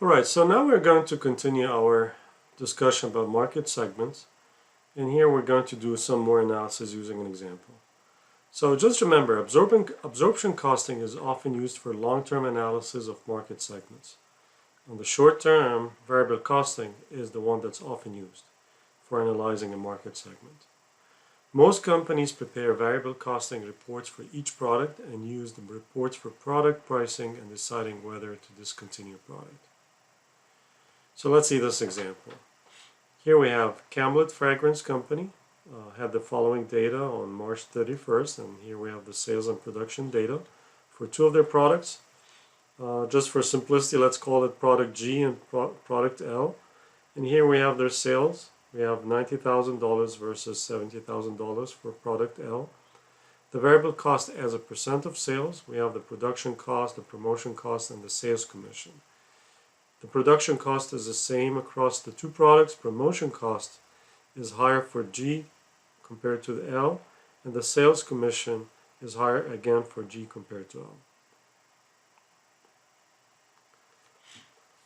Alright, so now we're going to continue our discussion about market segments, and here we're going to do some more analysis using an example. So just remember, absorption costing is often used for long-term analysis of market segments. On the short-term, variable costing is the one that's often used for analyzing a market segment. Most companies prepare variable costing reports for each product and use the reports for product pricing and deciding whether to discontinue a product. So let's see this example. Here we have Camlet Fragrance Company had the following data on March 31st, and here we have the sales and production data for two of their products. Just for simplicity, let's call it product G and product L. And here we have their sales. We have $90,000 versus $70,000 for product L. The variable cost as a percent of sales, we have the production cost, the promotion cost, and the sales commission. The production cost is the same across the two products. Promotion cost is higher for G compared to the L, and the sales commission is higher again for G compared to L.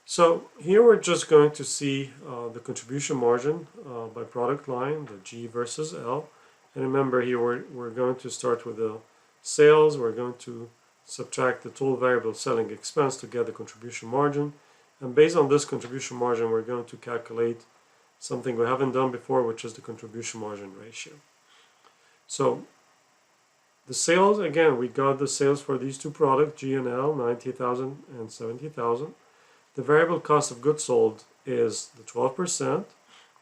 So here we're just going to see the contribution margin by product line, the G versus L. And remember here we're going to start with the sales. We're going to subtract the total variable selling expense to get the contribution margin. And based on this contribution margin, we're going to calculate something we haven't done before, which is the contribution margin ratio. So the sales, again, we got the sales for these two products, G and L, 90,000 and 70,000. The variable cost of goods sold is the 12%,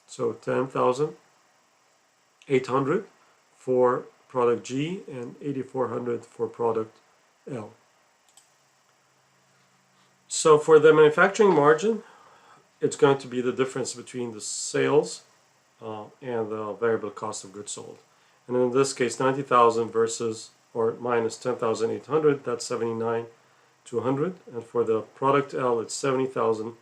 so 10,800 for product G and 8,400 for product L. So for the manufacturing margin, it's going to be the difference between the sales and the variable cost of goods sold. And in this case, 90,000 versus or minus 10,800, that's 79,200. And for the product L, it's 70,000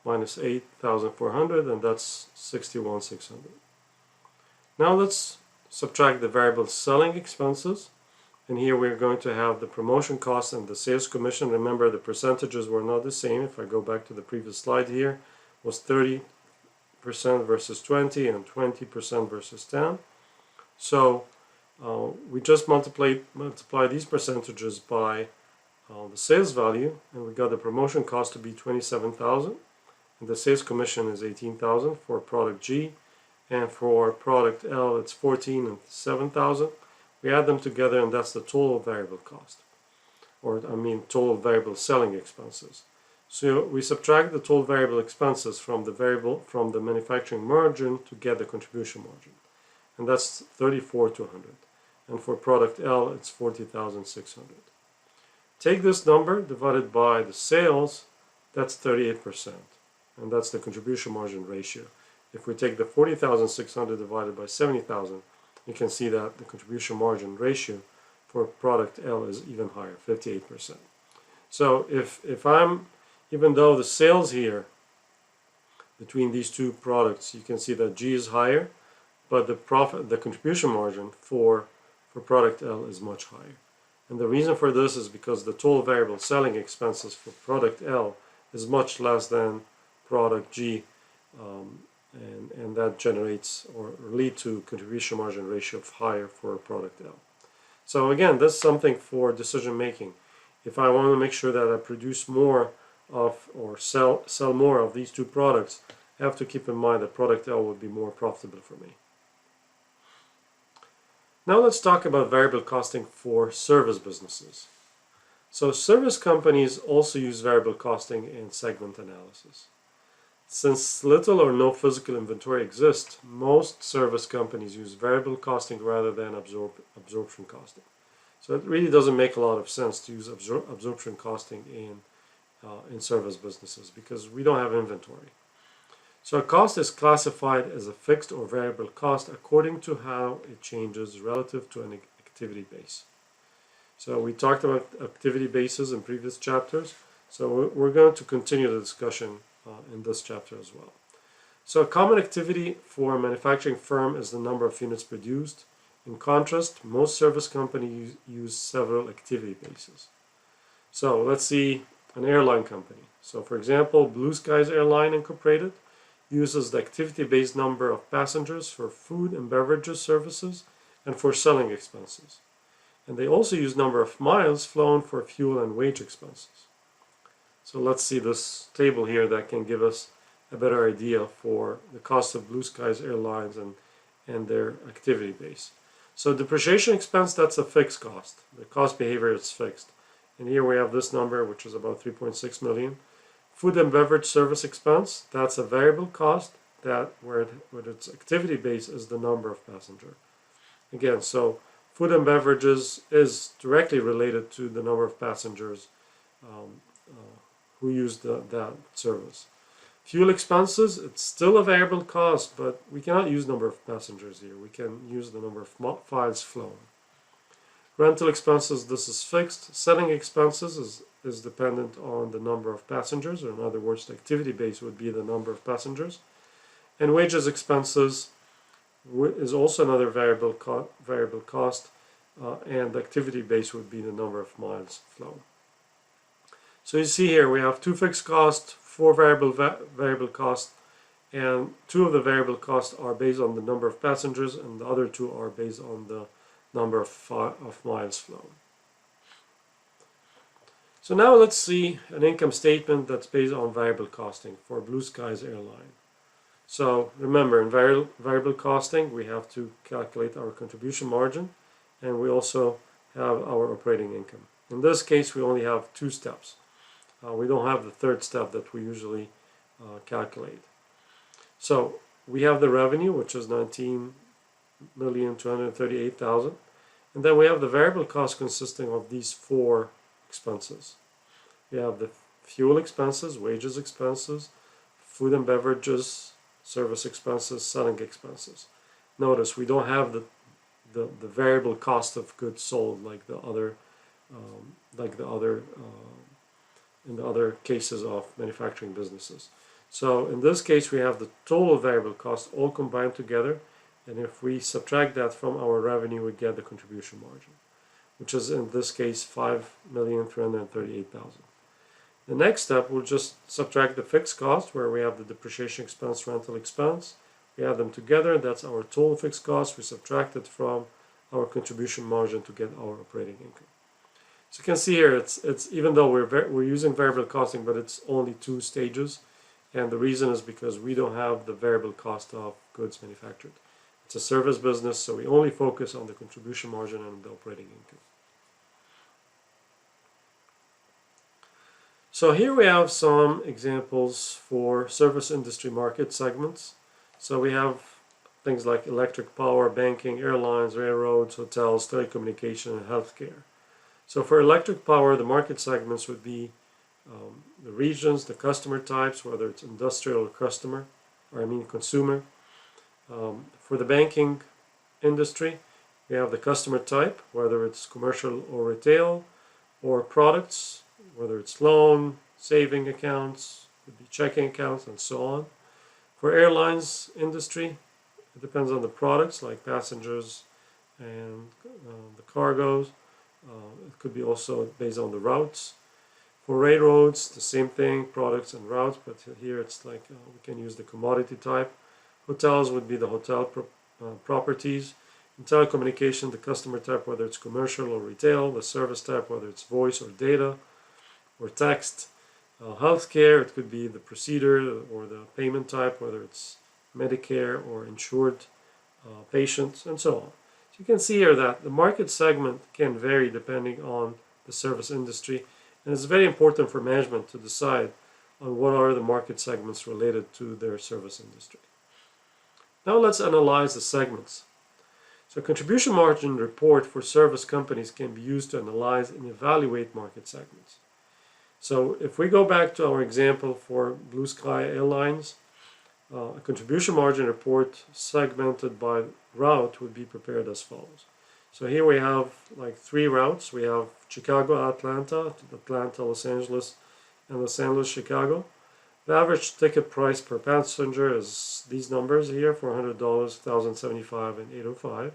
minus 8,400, and that's 61,600. Now let's subtract the variable selling expenses. And here we're going to have the promotion cost and the sales commission. Remember, the percentages were not the same. If I go back to the previous slide here, was 30% versus 20 and 20% versus 10. So we just multiply these percentages by the sales value, and we got the promotion cost to be 27,000, and the sales commission is 18,000 for product G, and for product L it's 14 and 7,000. We add them together, and that's the total variable cost, or total variable selling expenses. So we subtract the total variable expenses from the manufacturing margin to get the contribution margin, and that's 34,200. And for product L, it's 40,600. Take this number divided by the sales, that's 38%, and that's the contribution margin ratio. If we take the 40,600 divided by 70,000, you can see that the contribution margin ratio for product L is even higher, 58%. So even though the sales here between these two products, you can see that G is higher, but the contribution margin for product L is much higher. And the reason for this is because the total variable selling expenses for product L is much less than product G, and that generates or lead to contribution margin ratio of higher for product L. So again, this is something for decision making. If I want to make sure that I produce more of or sell more of these two products, I have to keep in mind that product L would be more profitable for me. Now let's talk about variable costing for service businesses. So service companies also use variable costing in segment analysis. Since little or no physical inventory exists, most service companies use variable costing rather than absorption costing. So it really doesn't make a lot of sense to use absorption costing in service businesses because we don't have inventory. So a cost is classified as a fixed or variable cost according to how it changes relative to an activity base. So we talked about activity bases in previous chapters, so we're going to continue the discussion in this chapter as well. So a common activity for a manufacturing firm is the number of units produced. In contrast, most service companies use several activity bases. So let's see an airline company. So for example, Blue Skies Airline Incorporated uses the activity-based number of passengers for food and beverages services and for selling expenses. And they also use number of miles flown for fuel and wage expenses. So let's see this table here that can give us a better idea for the cost of Blue Skies Airlines and their activity base. So depreciation expense, that's a fixed cost. The cost behavior is fixed. And here we have this number, which is about 3.6 million. Food and beverage service expense, that's a variable cost that where its activity base is the number of passengers. Again, so food and beverages is directly related to the number of passengers who use that service. Fuel expenses, it's still a variable cost, but we cannot use number of passengers here. We can use the number of files flown. Rental expenses, this is fixed. Selling expenses is dependent on the number of passengers, or in other words, the activity base would be the number of passengers. And wages expenses is also another variable cost, and the activity base would be the number of miles flown. So you see here we have two fixed costs, four variable costs, and two of the variable costs are based on the number of passengers, and the other two are based on the number of miles flown. So now let's see an income statement that's based on variable costing for Blue Skies Airline. So remember, in variable costing, we have to calculate our contribution margin, and we also have our operating income. In this case, we only have two steps. We don't have the third step that we usually calculate. So we have the revenue, which is 19,238,000, and then we have the variable cost consisting of these four expenses. We have the fuel expenses, wages expenses, food and beverages, service expenses, selling expenses. Notice we don't have the variable cost of goods sold like the other in the other cases of manufacturing businesses. So in this case we have the total variable cost all combined together, and if we subtract that from our revenue we get the contribution margin, which is in this case 5,338,000. The next step, we'll just subtract the fixed cost where we have the depreciation expense, rental expense. We add them together, that's our total fixed cost. We subtract it from our contribution margin to get our operating income. So you can see here, it's even though we're using variable costing, but it's only two stages, and the reason is because we don't have the variable cost of goods manufactured. It's a service business, so we only focus on the contribution margin and the operating income. So here we have some examples for service industry market segments. So we have things like electric power, banking, airlines, railroads, hotels, telecommunication, and healthcare. So for electric power, the market segments would be the regions, the customer types, whether it's industrial or consumer. For the banking industry, we have the customer type, whether it's commercial or retail, or products, whether it's loan, saving accounts, could be checking accounts, and so on. For airlines industry, it depends on the products like passengers and the cargoes. It could be also based on the routes. For railroads, the same thing, products and routes, but here it's like we can use the commodity type. Hotels would be the hotel properties. In telecommunication, the customer type, whether it's commercial or retail. The service type, whether it's voice or data or text. Healthcare, it could be the procedure or the payment type, whether it's Medicare or insured patients, and so on. So you can see here that the market segment can vary depending on the service industry, and it's very important for management to decide on what are the market segments related to their service industry. Now let's analyze the segments. So contribution margin report for service companies can be used to analyze and evaluate market segments. So if we go back to our example for Blue Sky Airlines, a contribution margin report segmented by route would be prepared as follows. So here we have like three routes. We have Chicago, Atlanta, Los Angeles, and Los Angeles, Chicago. The average ticket price per passenger is these numbers here, $400, $1,075, and $805.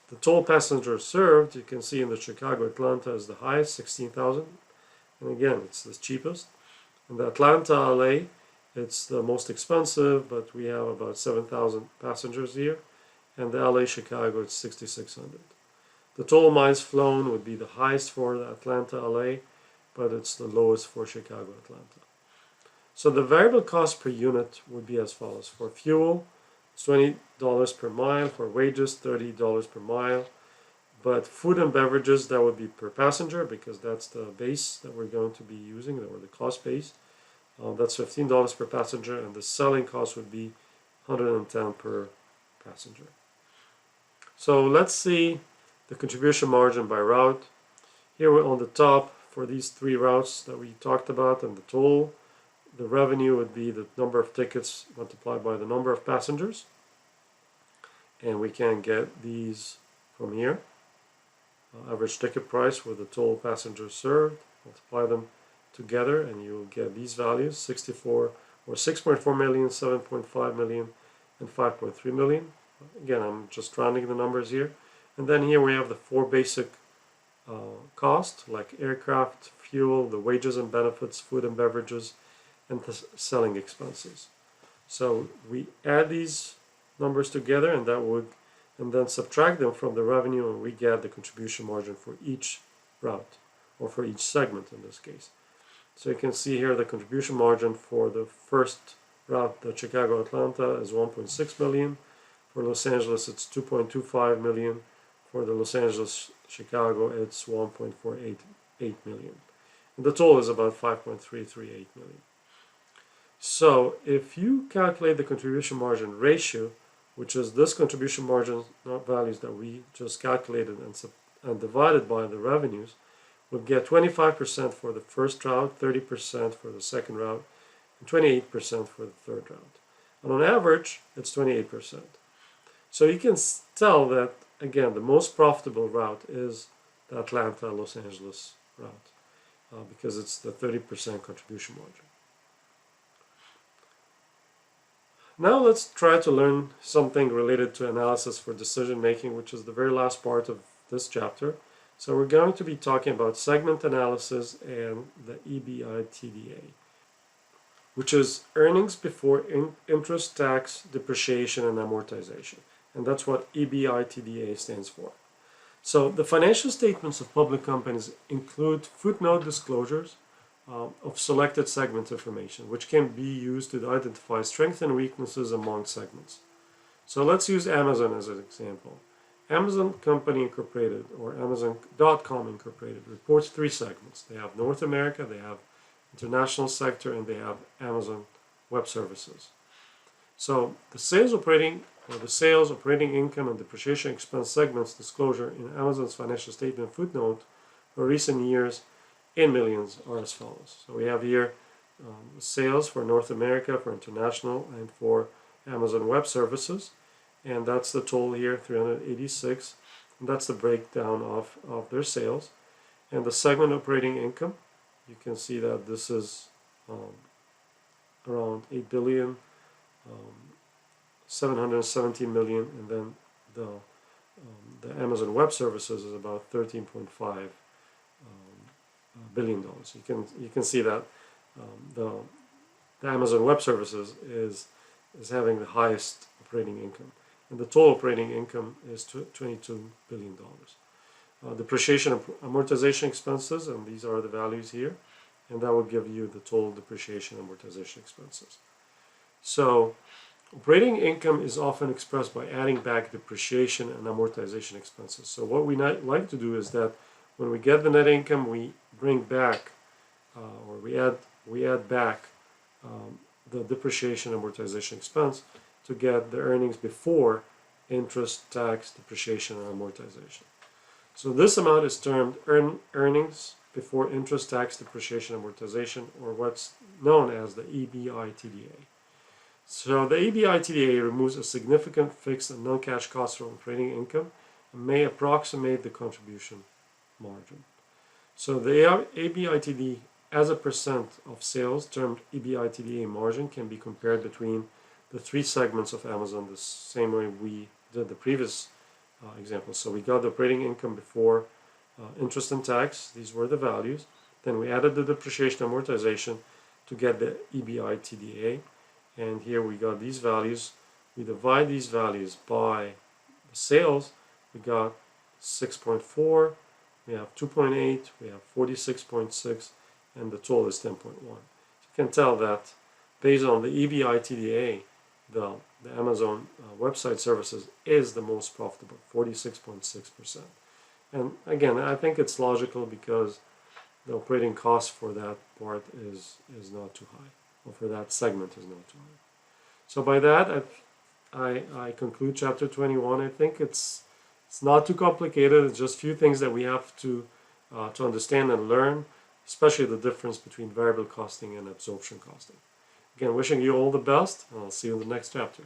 The total passengers served, you can see in the Chicago, Atlanta is the highest, 16,000. And again, it's the cheapest. In the Atlanta, LA, it's the most expensive, but we have about 7,000 passengers here. And the LA, Chicago, it's 6,600. The total miles flown would be the highest for the Atlanta, LA, but it's the lowest for Chicago, Atlanta. So the variable cost per unit would be as follows. For fuel, it's $20 per mile. For wages, $30 per mile. But food and beverages, that would be per passenger, because that's the base that we're going to be using, or the cost base. That's $15 per passenger, and the selling cost would be $110 per passenger. So let's see the contribution margin by route. Here we're on the top for these three routes that we talked about, and the total. The revenue would be the number of tickets multiplied by the number of passengers. And we can get these from here. Average ticket price with the total passengers served. Multiply them together and you will get these values: 64 or 6.4 million, 7.5 million, and 5.3 million. Again, I'm just rounding the numbers here. And then here we have the four basic costs, like aircraft, fuel, the wages and benefits, food and beverages, and the selling expenses. So we add these numbers together, and then subtract them from the revenue, and we get the contribution margin for each route, or for each segment in this case. So you can see here the contribution margin for the first route, the Chicago-Atlanta, is 1.6 million. For Los Angeles, it's 2.25 million. For the Los Angeles-Chicago, it's 1.488 million. And the total is about 5.338 million. So if you calculate the contribution margin ratio, which is this contribution margin values that we just calculated and divided by the revenues, we'll get 25% for the first route, 30% for the second route, and 28% for the third route. And on average, it's 28%. So you can tell that, again, the most profitable route is the Atlanta-Los Angeles route, because it's the 30% contribution margin. Now let's try to learn something related to analysis for decision making, which is the very last part of this chapter. So we're going to be talking about segment analysis and the EBITDA, which is earnings before interest, tax, depreciation, and amortization. And that's what EBITDA stands for. So the financial statements of public companies include footnote disclosures of selected segment information, which can be used to identify strengths and weaknesses among segments. So let's use Amazon as an example. Amazon Company Incorporated, or Amazon.com Incorporated, reports three segments. They have North America, they have International Sector, and they have Amazon Web Services. So the sales operating income and depreciation expense segments disclosure in Amazon's financial statement footnote for recent years in millions are as follows. So we have here sales for North America, for International, and for Amazon Web Services. And that's the total here, 386. And that's the breakdown of their sales. And the segment operating income, you can see that this is around 8 billion, 717 million, and then the Amazon Web Services is about $13.5 billion. You can see that the Amazon Web Services is having the highest operating income, and the total operating income is $22 billion. Depreciation and amortization expenses, and these are the values here, and that will give you the total depreciation and amortization expenses. So operating income is often expressed by adding back depreciation and amortization expenses. So what we like to do is that when we get the net income, we bring back, or we add back the depreciation and amortization expense to get the earnings before interest, tax, depreciation, and amortization. So this amount is termed earnings before interest, tax, depreciation, amortization, or what's known as the EBITDA. So the EBITDA removes a significant fixed and non-cash cost from operating income and may approximate the contribution margin. So the EBITDA as a percent of sales, termed EBITDA margin, can be compared between the three segments of Amazon the same way we did the previous example. So we got the operating income before interest and tax. These were the values. Then we added the depreciation and amortization to get the EBITDA. And here we got these values. We divide these values by the sales. We got 6.4, we have 2.8, we have 46.6, and the total is 10.1. You can tell that based on the EBITDA, the Amazon website services is the most profitable, 46.6%. And again, I think it's logical because the operating cost for that part is not too high, or for that segment is not too high. So by that, I conclude chapter 21. I think it's not too complicated. It's just a few things that we have to understand and learn, especially the difference between variable costing and absorption costing. Again, wishing you all the best, and I'll see you in the next chapter.